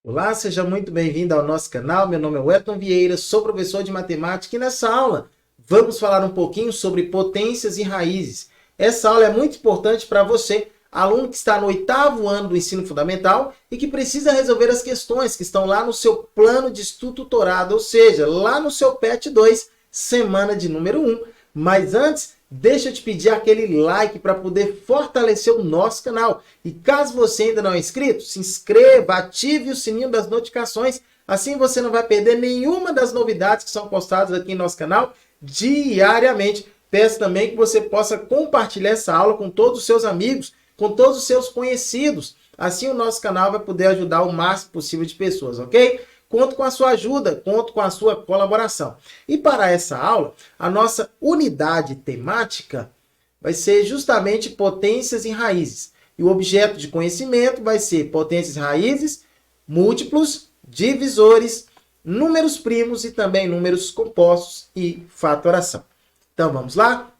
Olá, seja muito bem-vindo ao nosso canal. Meu nome é Wellington Vieira, sou professor de matemática e nessa aula vamos falar um pouquinho sobre potências e raízes. Essa aula é muito importante para você, aluno que está no 8º ano do ensino fundamental e que precisa resolver as questões que estão lá no seu plano de estudo tutorado, ou seja, lá no seu PET 2, semana de número 1. Mas antes, deixa eu te pedir aquele like para poder fortalecer o nosso canal. E caso você ainda não é inscrito, se inscreva, ative o sininho das notificações. Assim você não vai perder nenhuma das novidades que são postadas aqui em nosso canal diariamente. Peço também que você possa compartilhar essa aula com todos os seus amigos, com todos os seus conhecidos. Assim o nosso canal vai poder ajudar o máximo possível de pessoas, ok? Conto com a sua ajuda, conto com a sua colaboração. E para essa aula, a nossa unidade temática vai ser justamente potências e raízes. E o objeto de conhecimento vai ser potências e raízes, múltiplos, divisores, números primos e também números compostos e fatoração. Então vamos lá?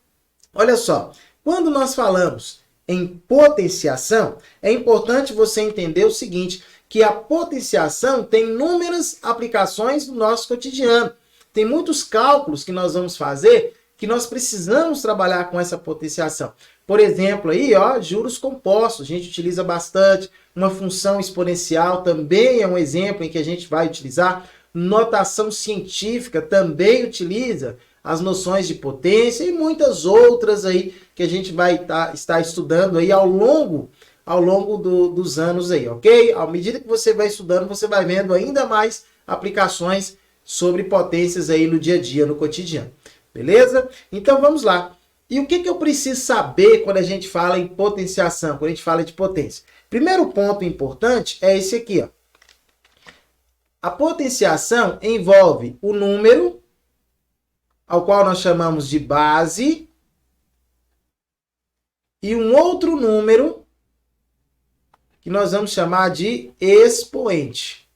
Olha só, quando nós falamos em potenciação, é importante você entender o seguinte, que a potenciação tem inúmeras aplicações no nosso cotidiano. Tem muitos cálculos que nós vamos fazer que nós precisamos trabalhar com essa potenciação. Por exemplo, aí, ó, juros compostos, a gente utiliza bastante. Uma função exponencial também é um exemplo em que a gente vai utilizar. Notação científica também utiliza as noções de potência e muitas outras aí que a gente vai estar estudando aí ao longo dos anos aí, ok? À medida que você vai estudando, você vai vendo ainda mais aplicações sobre potências aí no dia a dia, no cotidiano. Beleza? Então vamos lá. E o que eu preciso saber quando a gente fala em potenciação, quando a gente fala de potência? Primeiro ponto importante é esse aqui, ó. A potenciação envolve o número, ao qual nós chamamos de base, e um outro número que nós vamos chamar de expoente.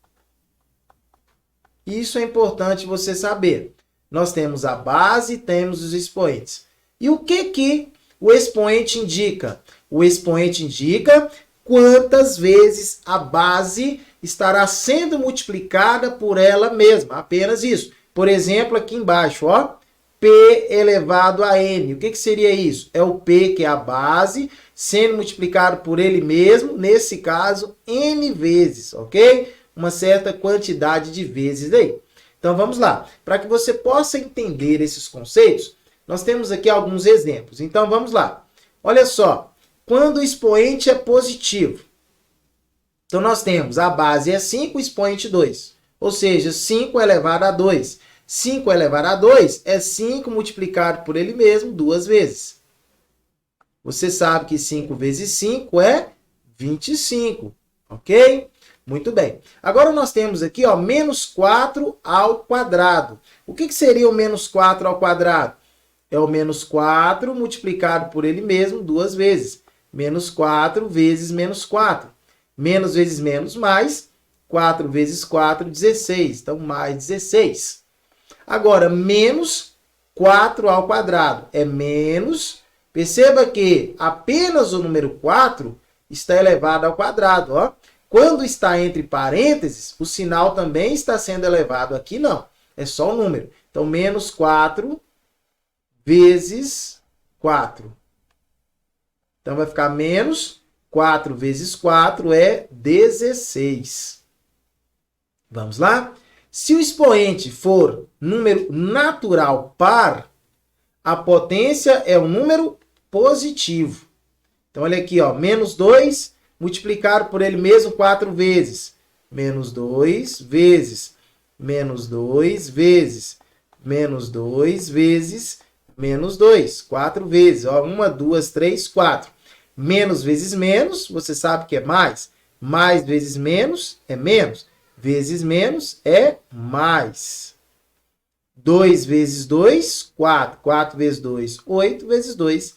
Isso é importante você saber. Nós temos a base e temos os expoentes. E o que o expoente indica? O expoente indica quantas vezes a base estará sendo multiplicada por ela mesma. Apenas isso. Por exemplo, aqui embaixo, ó, P elevado a N. O que seria isso? É o P, que é a base, sendo multiplicado por ele mesmo, nesse caso, N vezes, ok? Uma certa quantidade de vezes aí. Então, vamos lá. Para que você possa entender esses conceitos, nós temos aqui alguns exemplos. Então, vamos lá. Olha só. Quando o expoente é positivo, então nós temos a base é 5, o expoente 2. Ou seja, 5 elevado a 2. 5 elevado a 2 é 5 multiplicado por ele mesmo 2 vezes. Você sabe que 5 vezes 5 é 25, ok? Muito bem. Agora nós temos aqui, ó, menos 4 ao quadrado. O que seria o menos 4 ao quadrado? É o menos 4 multiplicado por ele mesmo 2 vezes. Menos 4 vezes menos 4. Menos vezes menos mais. 4 vezes 4, 16. Então, mais 16. Agora, menos 4 ao quadrado é menos. Perceba que apenas o número 4 está elevado ao quadrado. Ó. Quando está entre parênteses, o sinal também está sendo elevado. Aqui não, é só o número. Então, menos 4 vezes 4. Então, vai ficar menos 4 vezes 4 é 16. Vamos lá? Se o expoente for número natural par, a potência é um número positivo. Então, olha aqui, ó, menos 2 multiplicado por ele mesmo 4 vezes. Menos 2 vezes. Menos 2 vezes. Menos 2 vezes. Menos 2. 4 vezes. Ó, 1, 2, 3, 4. Menos vezes menos, você sabe que é mais. Mais vezes menos é menos. Vezes menos é mais. 2 vezes 2, 4. 4 vezes 2, 8. Vezes 2,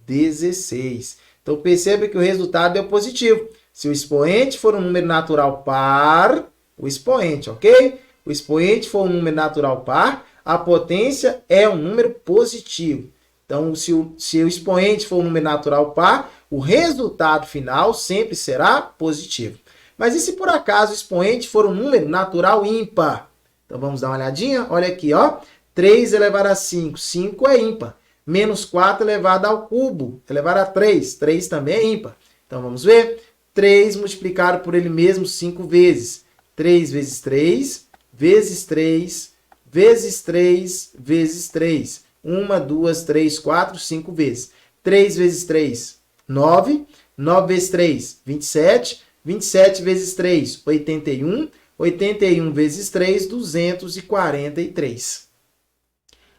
16. Então, perceba que o resultado é positivo. Se o expoente for um número natural par, o expoente, ok? O expoente for um número natural par, a potência é um número positivo. Então, se o expoente for um número natural par, o resultado final sempre será positivo. Mas e se por acaso o expoente for um número natural ímpar? Então vamos dar uma olhadinha. Olha aqui, ó. 3 elevado a 5. 5 é ímpar. Menos 4 elevado ao cubo, elevado a 3. 3 também é ímpar. Então vamos ver. 3 multiplicado por ele mesmo 5 vezes. 3 vezes 3, vezes 3, vezes 3, vezes 3. 1, 2, 3, 4, 5 vezes. 3 vezes 3, 9. 9 vezes 3, 27. 27 vezes 3, 81. 81 vezes 3, 243.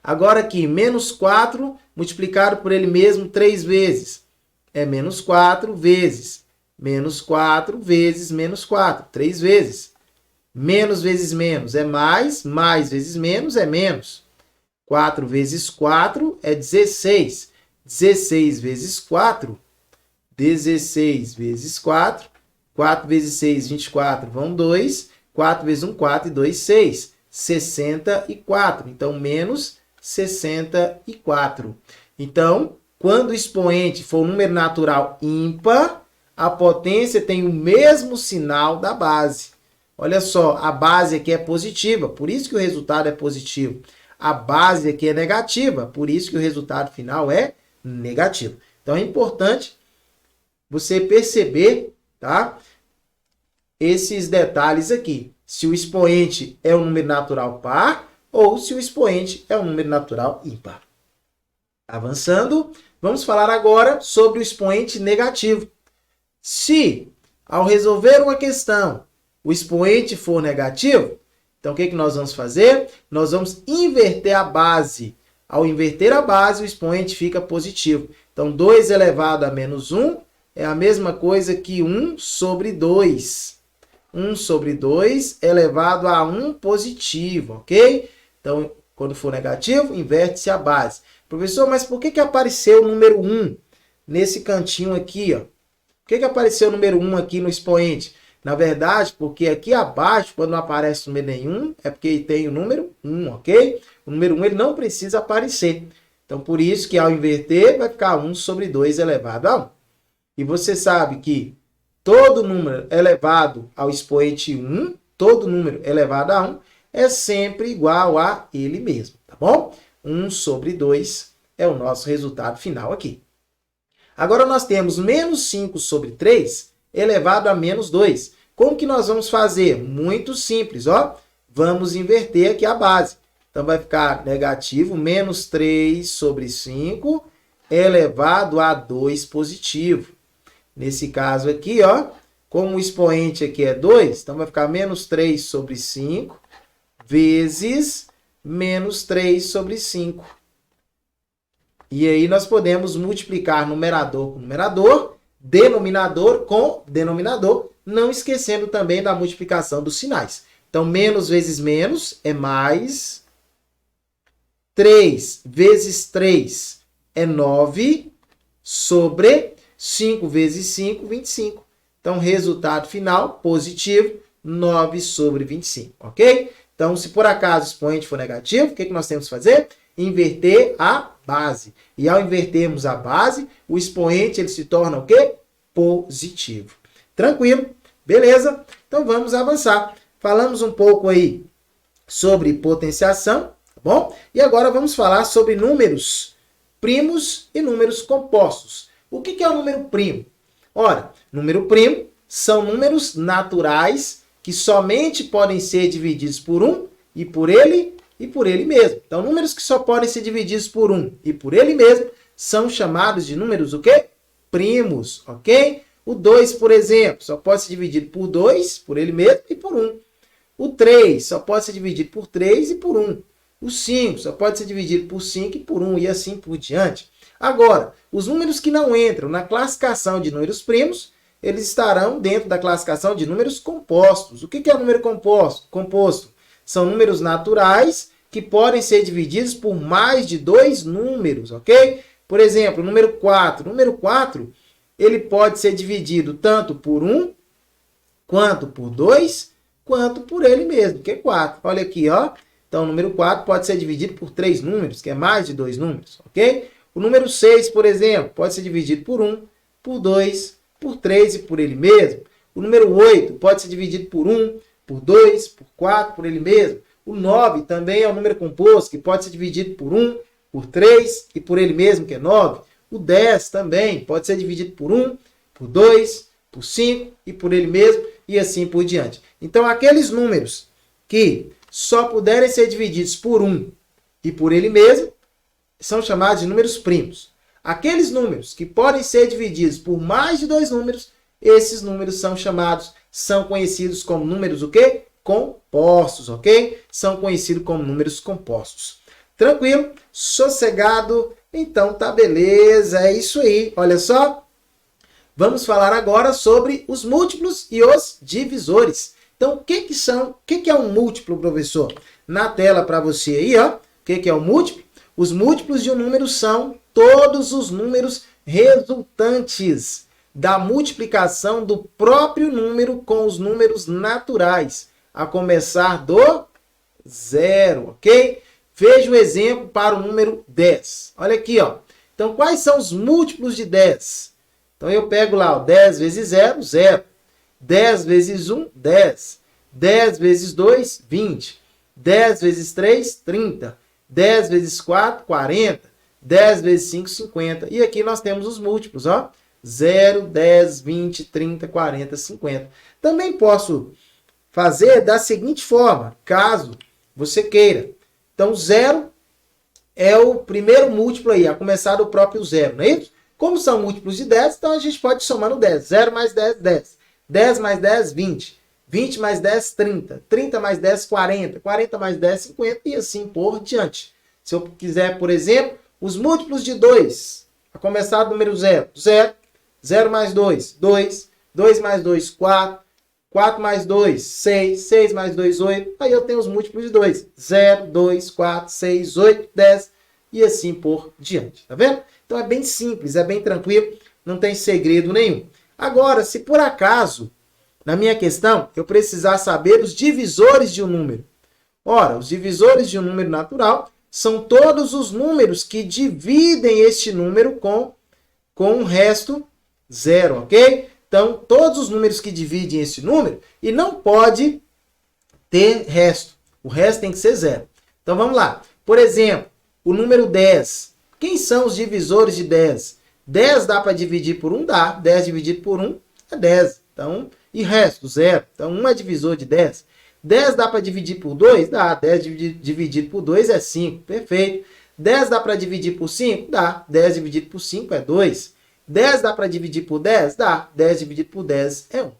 Agora aqui, menos 4 multiplicado por ele mesmo 3 vezes. É menos 4 vezes. Menos 4 vezes menos 4. 3 vezes. Menos vezes menos é mais. Mais vezes menos é menos. 4 vezes 4 é 16. 16 vezes 4. 16 vezes 4. 4 vezes 6, 24. Vão 2. 4 vezes 1, 4. E 2, 6. 64. Então, menos 64. Então, quando o expoente for um número natural ímpar, a potência tem o mesmo sinal da base. Olha só, a base aqui é positiva, por isso que o resultado é positivo. A base aqui é negativa, por isso que o resultado final é negativo. Então, é importante você perceber, tá, esses detalhes aqui. Se o expoente é um número natural par ou se o expoente é um número natural ímpar. Avançando, vamos falar agora sobre o expoente negativo. Se, ao resolver uma questão, o expoente for negativo, então o que nós vamos fazer? Nós vamos inverter a base. Ao inverter a base, o expoente fica positivo. Então, 2 elevado a menos 1 é a mesma coisa que 1 sobre 2. 1 sobre 2 elevado a 1 positivo, ok? Então, quando for negativo, inverte-se a base. Professor, mas por que apareceu o número 1 nesse cantinho aqui, ó? Por que apareceu o número 1 aqui no expoente? Na verdade, porque aqui abaixo, quando não aparece número nenhum, é porque tem o número 1, ok? O número 1 ele não precisa aparecer. Então, por isso que ao inverter, vai ficar 1 sobre 2 elevado a 1. E você sabe que todo número elevado ao expoente 1, todo número elevado a 1, é sempre igual a ele mesmo, tá bom? 1 sobre 2 é o nosso resultado final aqui. Agora nós temos menos 5 sobre 3 elevado a menos 2. Como que nós vamos fazer? Muito simples, ó. Vamos inverter aqui a base. Então vai ficar negativo, menos 3 sobre 5 elevado a 2 positivo. Nesse caso aqui, ó, como o expoente aqui é 2, então vai ficar menos 3 sobre 5 vezes menos 3 sobre 5. E aí nós podemos multiplicar numerador com numerador, denominador com denominador, não esquecendo também da multiplicação dos sinais. Então, menos vezes menos é mais. 3 vezes 3 é 9 sobre 5 vezes 5, 25. Então, resultado final positivo, 9 sobre 25, ok? Então, se por acaso o expoente for negativo, o que nós temos que fazer? Inverter a base. E ao invertermos a base, o expoente ele se torna o quê? Positivo. Tranquilo? Beleza? Então, vamos avançar. Falamos um pouco aí sobre potenciação, tá bom? E agora vamos falar sobre números primos e números compostos. O que é o número primo? Ora, número primo são números naturais que somente podem ser divididos por 1 e por ele mesmo. Então, números que só podem ser divididos por 1 e por ele mesmo são chamados de números o quê? Primos, ok? O 2, por exemplo, só pode ser dividido por 2, por ele mesmo e por 1. O 3 só pode ser dividido por 3 e por 1. O 5 só pode ser dividido por 5 e por 1 e assim por diante. Agora, os números que não entram na classificação de números primos, eles estarão dentro da classificação de números compostos. O que é número composto? São números naturais que podem ser divididos por mais de 2 números, ok? Por exemplo, o número 4. O número 4, ele pode ser dividido tanto por 1, quanto por 2, quanto por ele mesmo, que é 4. Olha aqui, ó. Então, o número 4 pode ser dividido por 3 números, que é mais de 2 números, ok? O número 6, por exemplo, pode ser dividido por 1, por 2, por 3 e por ele mesmo. O número 8 pode ser dividido por 1, por 2, por 4, por ele mesmo. O 9 também é um número composto, que pode ser dividido por 1, por 3 e por ele mesmo, que é 9. O 10 também pode ser dividido por 1, por 2, por 5 e por ele mesmo, e assim por diante. Então, aqueles números que só puderem ser divididos por 1 e por ele mesmo, são chamados de números primos. Aqueles números que podem ser divididos por mais de 2 números, esses números são conhecidos como números o quê? Compostos, ok? São conhecidos como números compostos. Tranquilo? Sossegado? Então tá beleza, é isso aí. Olha só, vamos falar agora sobre os múltiplos e os divisores. Então, o que é um múltiplo, professor? Na tela para você aí, ó. O que é um múltiplo? Os múltiplos de um número são todos os números resultantes da multiplicação do próprio número com os números naturais, a começar do zero, ok? Veja o exemplo para o número 10. Olha aqui, ó. Então, quais são os múltiplos de 10? Então, eu pego lá, ó, 10 vezes 0, 0. 10 vezes 1, 10. 10 vezes 2, 20. 10 vezes 3, 30. 10 vezes 4, 40. 10 vezes 5, 50. E aqui nós temos os múltiplos, ó. 0, 10, 20, 30, 40, 50. Também posso fazer da seguinte forma, caso você queira. Então, 0 é o primeiro múltiplo aí, a começar do próprio zero, não é isso? Como são múltiplos de 10, então a gente pode somar no 10. 0 mais 10, 10. 10 mais 10, 20. 20 mais 10, 30. 30 mais 10, 40. 40 mais 10, 50 e assim por diante. Se eu quiser, por exemplo, os múltiplos de 2, a começar do número 0. 0. 0 mais 2, 2. 2 mais 2, 4. 4 mais 2, 6. 6 mais 2, 8. Aí eu tenho os múltiplos de 2. 0, 2, 4, 6, 8, 10 e assim por diante. Tá vendo? Então é bem simples, é bem tranquilo, não tem segredo nenhum. Agora, se por acaso, na minha questão, eu precisar saber os divisores de um número. Ora, os divisores de um número natural são todos os números que dividem este número com um resto zero, ok? Então, todos os números que dividem esse número, e não pode ter resto. O resto tem que ser zero. Então, vamos lá. Por exemplo, o número 10. Quem são os divisores de 10? 10 dá para dividir por 1? Dá. 10 dividido por 1 é 10. Então, e resto? Zero. Então, 1 é divisor de 10. 10 dá para dividir por 2? Dá. 10 dividido por 2 é 5. Perfeito. 10 dá para dividir por 5? Dá. 10 dividido por 5 é 2. 10 dá para dividir por 10? Dá. 10 dividido por 10 é 1.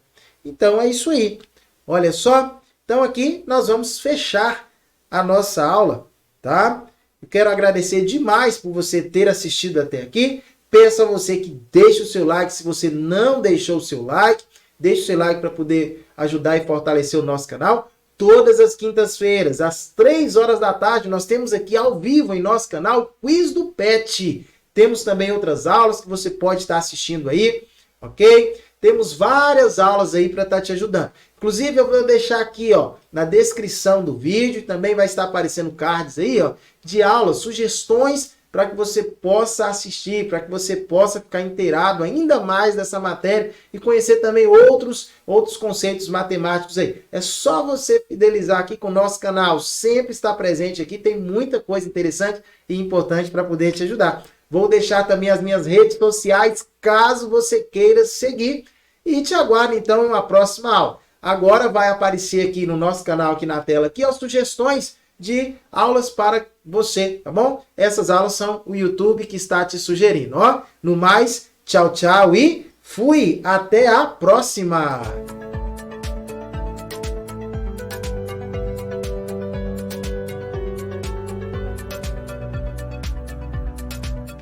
Então, é isso aí. Olha só. Então, aqui nós vamos fechar a nossa aula, tá? Eu quero agradecer demais por você ter assistido até aqui. Peço a você que deixe o seu like. Se você não deixou o seu like, deixe o seu like para poder ajudar e fortalecer o nosso canal. Todas as quintas-feiras, às 3 horas da tarde, nós temos aqui ao vivo em nosso canal Quiz do Pet. Temos também outras aulas que você pode estar assistindo aí, ok? Temos várias aulas aí para estar te ajudando. Inclusive, eu vou deixar aqui, ó, na descrição do vídeo, também vai estar aparecendo cards aí, ó, de aulas, sugestões para que você possa assistir, para que você possa ficar inteirado ainda mais dessa matéria e conhecer também outros conceitos matemáticos aí. É só você fidelizar aqui com o nosso canal, sempre está presente aqui, tem muita coisa interessante e importante para poder te ajudar. Vou deixar também as minhas redes sociais, caso você queira seguir, e te aguardo então em uma próxima aula. Agora vai aparecer aqui no nosso canal, aqui na tela, aqui, as sugestões de aulas para você, tá bom? Essas aulas são o YouTube que está te sugerindo, ó. No mais, tchau, tchau e fui! Até a próxima!